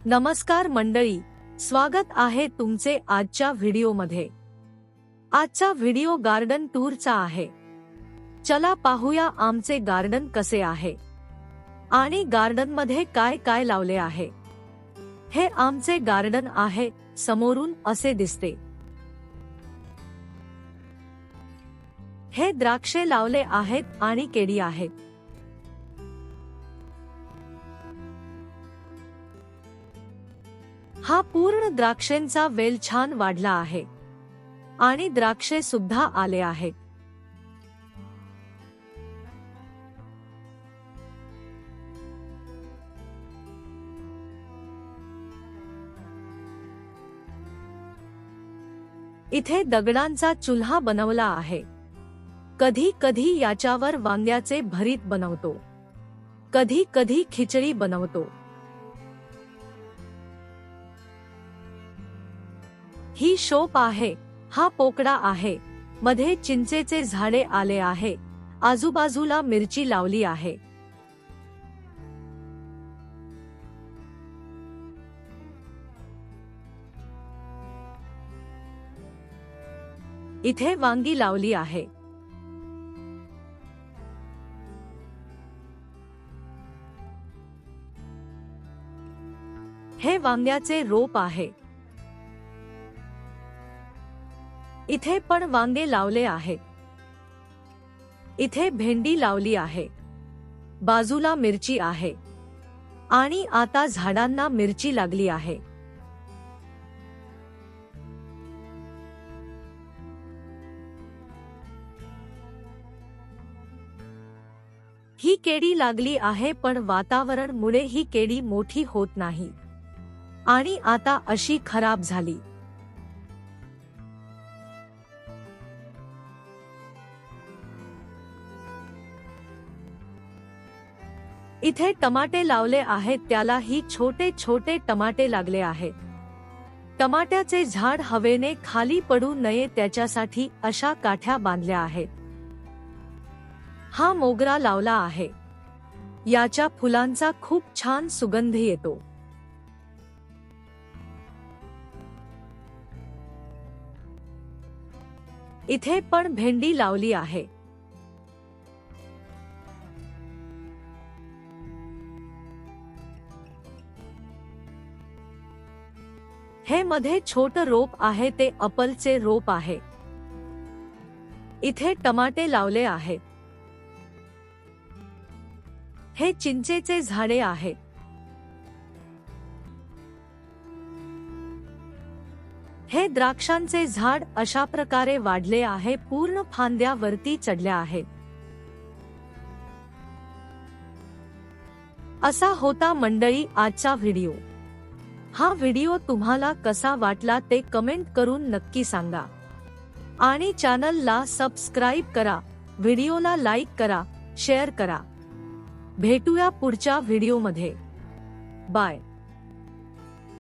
नमस्कार मंडळी, स्वागत आहे तुमचे आजच्या व्हिडिओमध्ये। आजचा व्हिडिओ गार्डन टूरचा आहे। चला पाहूया आमचे गार्डन कसे आहे आणि गार्डनमध्ये काय काय लावले आहे। हे आमचे गार्डन आहे, समोरून असे दिसते। हे द्राक्षे लावले आहेत आणि केळी आहेत। हा पूर्ण द्राक्षांचा वेल छान वाढला आहे आणि द्राक्षे सुद्धा आले आहेत। इथे दगडांचा चुल्हा बनवला आहे। कधी कधी याच्यावर वांग्याचे भरीत बनवतो, कधी कधी खिचडी बनवतो। ही शोप आहे, हा पोकळा आहे, मध्ये चिंचेचे झाडे आले आहे, आजूबाजूला मिरची लावली आहे। इथे वांगी लावली आहे। हे वांग्याचे रोप आहे। इथे पण वांगे लावले आहे। इथे भेंडी लावली आहे, बाजूला मिरची आहे आणि आता झाडांना मिरची लागली आहे। ही केळी लागली आहे, पण वातावरणामुळे ही केळी मोठी होत नाही आणि आता अशी खराब झाली। इथे टमाटे लावले आहेत, त्याला ही छोटे छोटे टमाटे लागले आहेत। टमाट्याचे झाड हवेने खाली पडू नये त्याच्यासाठी अशा काठ्या बांधल्या आहेत। हा मोगरा लावला आहे, याच्या फुलांचा खूप छान सुगंध येतो। इथे पण भेंडी लावली आहे। हे मध्ये छोट रोप आहे, ते अपलचे रोप आहे। इथे टमाटे लावले आहेत। हे चिंचेचे झाडे आहे। हे द्राक्षांचे झाड अशा प्रकारे वाढले आहे, पूर्ण फांद्या वरती चढल्या आहेत। असा होता मंडळी आजचा व्हिडिओ। हा व्हिडिओ तुम्हाला कसा वाटला ते कमेंट करून नक्की सांगा आणि चॅनलला सबस्क्राइब करा, व्हिडिओला लाईक करा, शेअर करा। भेटूया पुढच्या व्हिडिओमध्ये। बाय।